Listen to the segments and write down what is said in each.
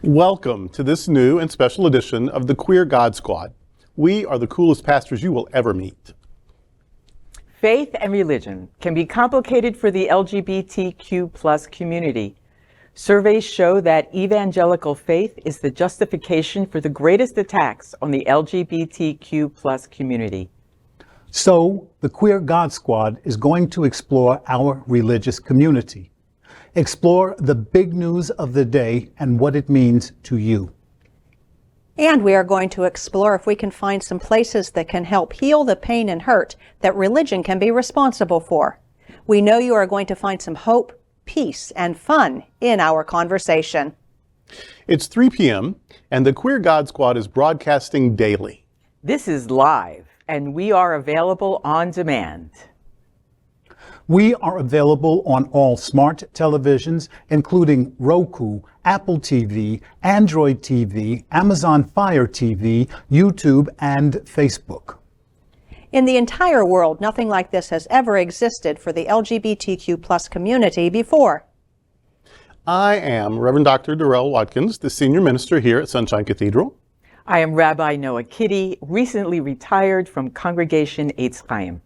Welcome to this new and special edition of the Queer God Squad. We are the coolest pastors you will ever meet. Faith and religion can be complicated for the LGBTQ+ community. Surveys show that evangelical faith is the justification for the greatest attacks on the LGBTQ+ community. So, the Queer God Squad is going to explore our religious community. Explore the big news of the day and what it means to you. And we are going to explore if we can find some places that can help heal the pain and hurt that religion can be responsible for. We know you are going to find some hope, peace, and fun in our conversation. It's 3 p.m. and the Queer God Squad is broadcasting daily. This is live, and we are available on demand. We are available on all smart televisions, including Roku, Apple TV, Android TV, Amazon Fire TV, YouTube, and Facebook. In the entire world, nothing like this has ever existed for the LGBTQ+ community before. I am Reverend Dr. Darrell Watkins, the senior minister here at Sunshine Cathedral. I am Rabbi Noah Kitty, recently retired from Congregation Eitz Chaim.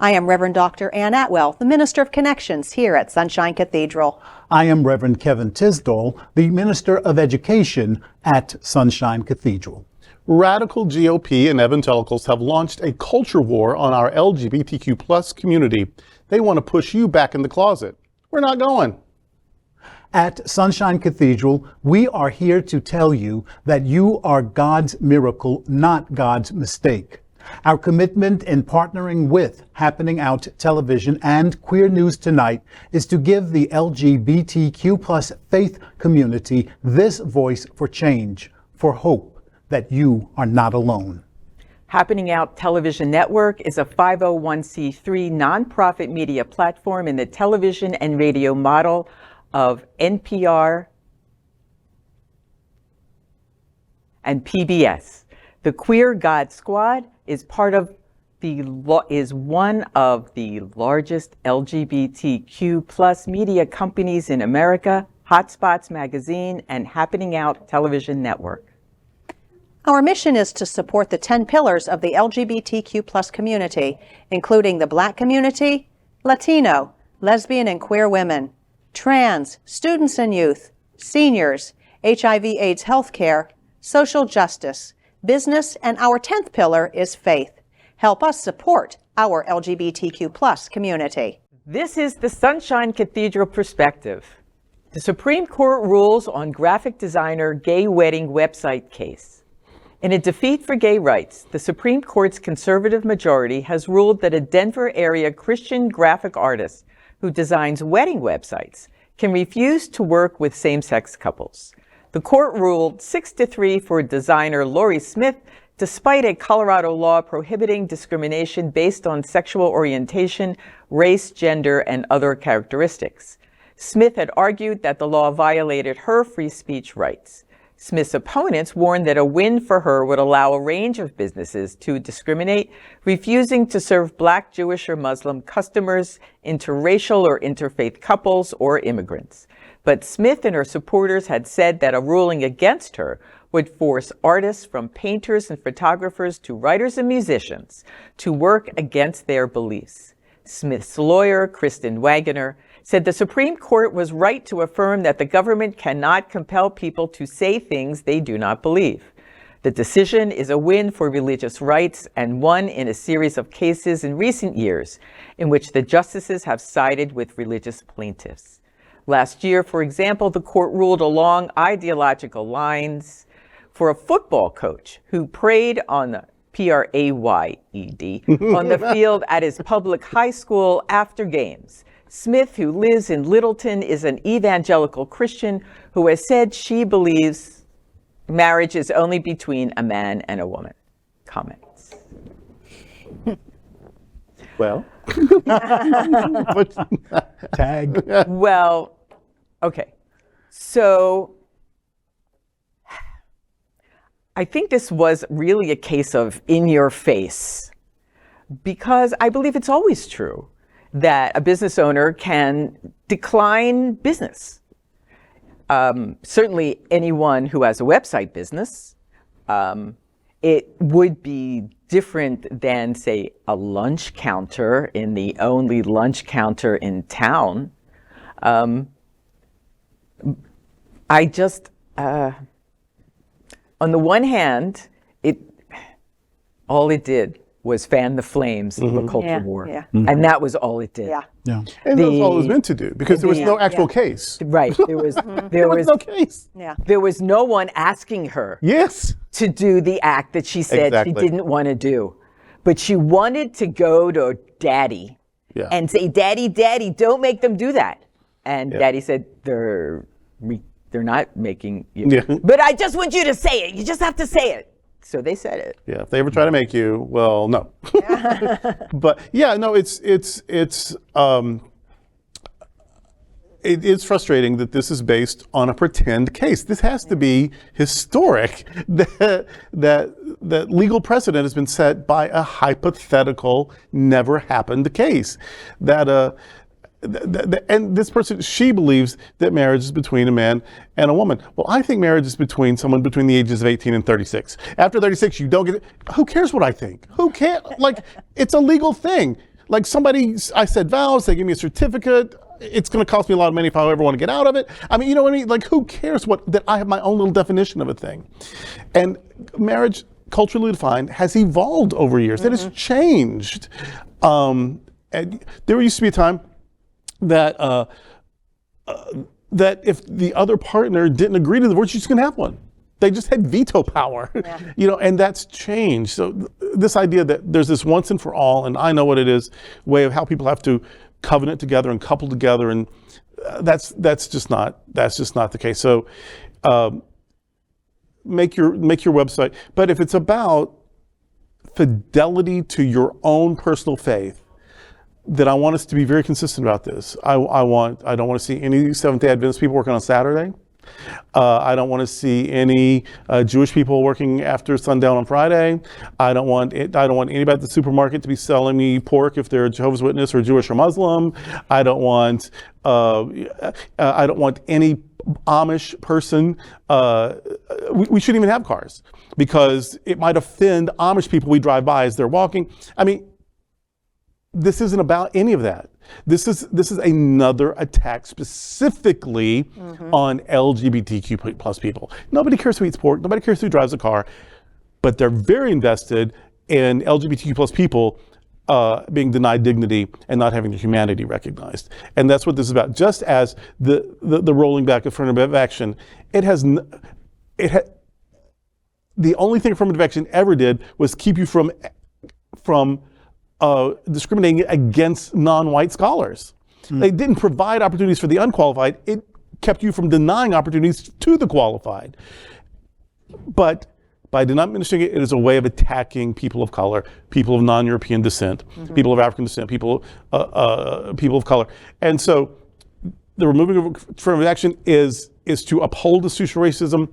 I am Reverend Dr. Ann Atwell, the Minister of Connections here at Sunshine Cathedral. I am Reverend Kevin Tisdall, the Minister of Education at Sunshine Cathedral. Radical GOP and evangelicals have launched a culture war on our LGBTQ+ community. They want to push you back in the closet. We're not going. At Sunshine Cathedral, we are here to tell you that you are God's miracle, not God's mistake. Our commitment in partnering with Happening Out Television and Queer News Tonight is to give the LGBTQ+ faith community this voice for change, for hope that you are not alone. Happening Out Television Network is a 501c3 nonprofit media platform in the television and radio model of NPR and PBS. The Queer God Squad is one of the largest LGBTQ+ media companies in America, Hotspots Magazine and Happening Out Television Network. Our mission is to support the 10 pillars of the LGBTQ+ community, including the Black community, Latino, lesbian and queer women, trans, students and youth, seniors, HIV/AIDS healthcare, social justice, business, and our 10th pillar is faith. Help us support our LGBTQ+ community. This is the Sunshine Cathedral perspective. The Supreme Court rules on graphic designer gay wedding website case. In a defeat for gay rights, the Supreme Court's conservative majority has ruled that a Denver area Christian graphic artist who designs wedding websites can refuse to work with same-sex couples. The court ruled 6-3 for designer Lori Smith, despite a Colorado law prohibiting discrimination based on sexual orientation, race, gender, and other characteristics. Smith had argued that the law violated her free speech rights. Smith's opponents warned that a win for her would allow a range of businesses to discriminate, refusing to serve Black, Jewish, or Muslim customers, interracial or interfaith couples, or immigrants. But Smith and her supporters had said that a ruling against her would force artists, from painters and photographers to writers and musicians, to work against their beliefs. Smith's lawyer, Kristen Wagoner, said the Supreme Court was right to affirm that the government cannot compel people to say things they do not believe. The decision is a win for religious rights and one in a series of cases in recent years in which the justices have sided with religious plaintiffs. Last year, for example, the court ruled along ideological lines for a football coach who prayed on the P-R-A-Y-E-D on the field at his public high school after games. Smith, who lives in Littleton, is an evangelical Christian who has said she believes marriage is only between a man and a woman. Comments? Well. Tag. Well, okay. So I think this was really a case of in your face, because I believe it's always true that a business owner can decline business. certainly anyone who has a website business, it would be different than, say, a lunch counter in the only lunch counter in town. I just, on the one hand, all it did was fan the flames of a culture war. Yeah. And that was all it did. Yeah. Yeah. And that's all it was meant to do, because there was no actual case. Right. There was There was no case. Yeah. there was no one asking her Yes. to do the act that she said Exactly. she didn't want to do. But she wanted to go to Daddy Yeah. and say, Daddy, Daddy, don't make them do that. And Yeah. Daddy said, they're not making you. Yeah. But I just want you to say it. You just have to say it. So they said it. Yeah, if they ever try to make you, well, no. But yeah, no, it's frustrating that this is based on a pretend case. This has to be historic. That legal precedent has been set by a hypothetical, never happened case. And this person, she believes that marriage is between a man and a woman. Well, I think marriage is between someone between the ages of 18 and 36. After 36, you don't get it. Who cares what I think? Who cares? Like, it's a legal thing. Like I said vows, they give me a certificate. It's going to cost me a lot of money if I ever want to get out of it. I mean, you know what I mean? Like, who cares that I have my own little definition of a thing? And marriage, culturally defined, has evolved over years. It has changed. And there used to be a time that if the other partner didn't agree to the divorce, you just couldn't have one. They just had veto power, and that's changed. So this idea that there's this once and for all, and I know what it is, way of how people have to covenant together and couple together, and that's just not the case. So make your website, but if it's about fidelity to your own personal faith, that I want us to be very consistent about this. I don't want to see any Seventh-day Adventist people working on Saturday. I don't want to see any Jewish people working after sundown on Friday. I don't want anybody at the supermarket to be selling me pork if they're a Jehovah's Witness or Jewish or Muslim. I don't want any Amish person. We shouldn't even have cars because it might offend Amish people we drive by as they're walking. I mean, this isn't about any of that. This is another attack specifically on LGBTQ plus people. Nobody cares who eats pork. Nobody cares who drives a car, but they're very invested in LGBTQ plus people being denied dignity and not having their humanity recognized. And that's what this is about. Just as the rolling back of affirmative action, the only thing affirmative action ever did was keep you from discriminating against non-white scholars. They didn't provide opportunities for the unqualified. It kept you from denying opportunities to the qualified. But by not administering it, it is a way of attacking people of color, people of non-European descent, people of African descent, people of color. And so the removing of affirmative action is to uphold institutional racism.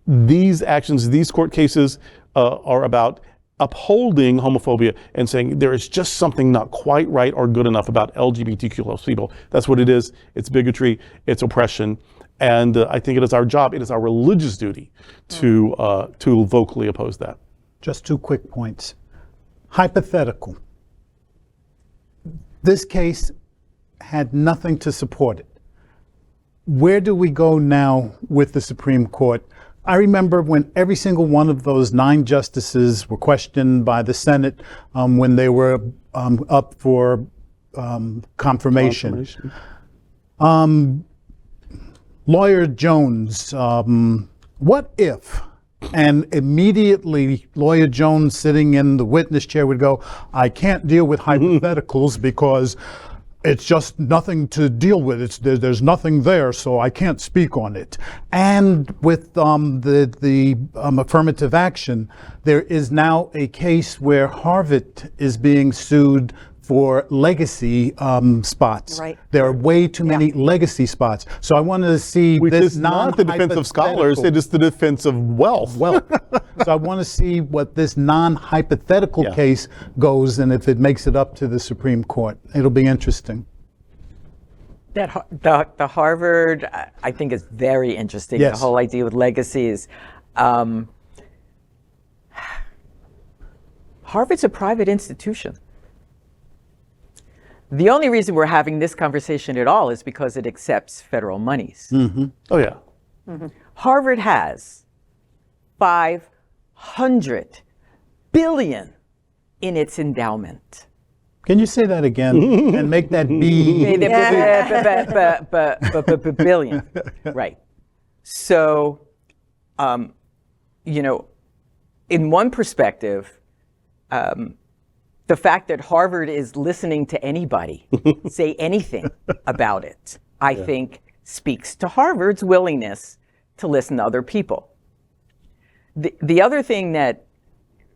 These actions, these court cases are about upholding homophobia and saying there is just something not quite right or good enough about LGBTQ plus people. That's what it is. It's bigotry. It's oppression. And I think it is our job. It is our religious duty to vocally oppose that. Just 2 quick points. Hypothetical. This case had nothing to support it. Where do we go now with the Supreme Court? I remember when every single one of those 9 justices were questioned by the Senate when they were up for confirmation. Lawyer Jones, what if? And immediately Lawyer Jones sitting in the witness chair would go, I can't deal with hypotheticals because it's just nothing to deal with. There's nothing there, so I can't speak on it. And with the affirmative action, there is now a case where Harvard is being sued for legacy spots. Right. There are way too many legacy spots. So I wanted to see Which this is not the defense of scholars, it is the defense of wealth. So I want to see what this non-hypothetical case goes and if it makes it up to the Supreme Court. It'll be interesting. The Harvard, I think, is very interesting. Yes. The whole idea with legacies. Harvard's a private institution. The only reason we're having this conversation at all is because it accepts federal monies. Oh, yeah. Harvard has $500 billion in its endowment. Can you say that again and make that B? Billion, right? So, in one perspective, the fact that Harvard is listening to anybody say anything about it, I think, speaks to Harvard's willingness to listen to other people. The other thing that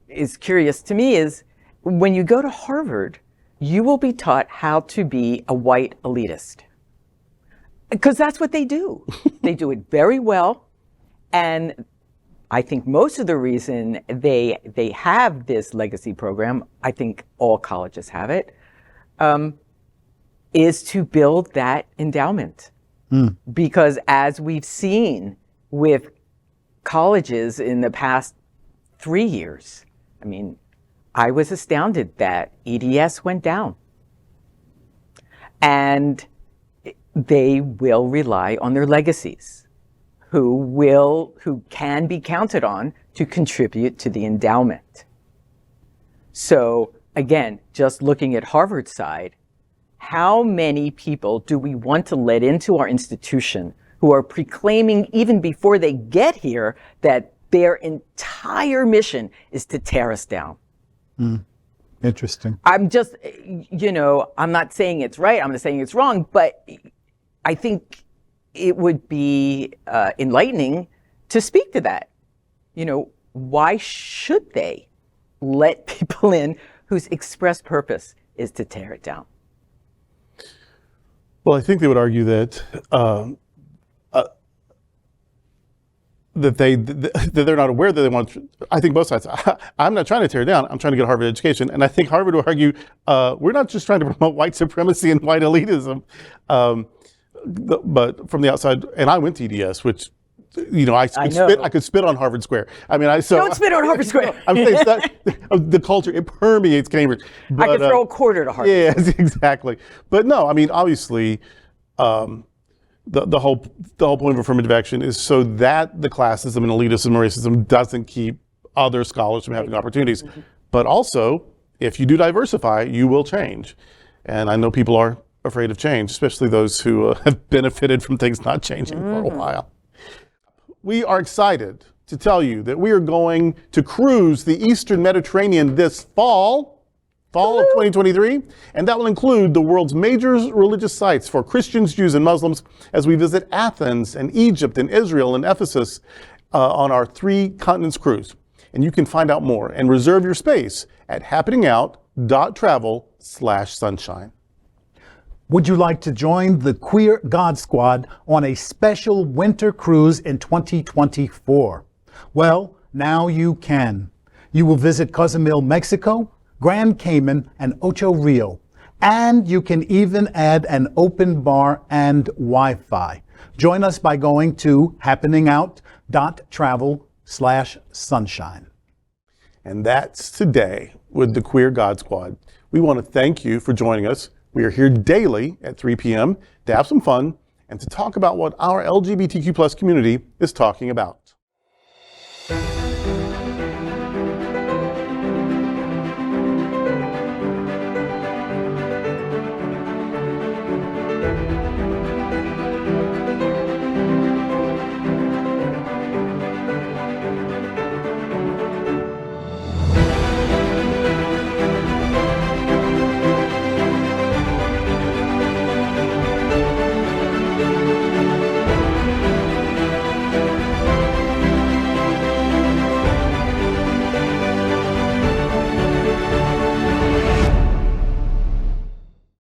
is curious to me is when you go to Harvard, you will be taught how to be a white elitist. Because that's what they do. They do it very well. And I think most of the reason they have this legacy program, I think all colleges have it, is to build that endowment. Because as we've seen with colleges in the past 3 years, I mean, I was astounded that EDS went down. And they will rely on their legacies, who can be counted on to contribute to the endowment. So again, just looking at Harvard's side, how many people do we want to let into our institution who are proclaiming even before they get here that their entire mission is to tear us down? Interesting. I'm just, I'm not saying it's right, I'm not saying it's wrong, but I think it would be enlightening to speak to that. Why should they let people in whose express purpose is to tear it down? Well, I think they would argue that that they're not aware that they want. I think both sides. I'm not trying to tear it down. I'm trying to get a Harvard education, and I think Harvard will argue we're not just trying to promote white supremacy and white elitism, but from the outside. And I went to EDS, which I could spit on Harvard Square. I mean, Don't spit on Harvard Square. I'm saying it's not, the culture, it permeates Cambridge. But, I could throw a quarter to Harvard. Yes, exactly. But no, I mean, obviously, the whole point of affirmative action is so that the classism and elitism and racism doesn't keep other scholars from having opportunities. But also, if you do diversify, you will change. And I know people are afraid of change, especially those who have benefited from things not changing for a while. We are excited to tell you that we are going to cruise the Eastern Mediterranean this fall of 2023, and that will include the world's major religious sites for Christians, Jews, and Muslims as we visit Athens and Egypt and Israel and Ephesus on our 3 continents cruise. And you can find out more and reserve your space at happeningout.travel/sunshine. Would you like to join the Queer God Squad on a special winter cruise in 2024? Well, now you can. You will visit Cozumel, Mexico, Grand Cayman, and Ocho Rio. And you can even add an open bar and Wi-Fi. Join us by going to happeningout.travel/sunshine. And that's today with the Queer God Squad. We want to thank you for joining us. We are here daily at 3 p.m. to have some fun and to talk about what our LGBTQ+ community is talking about.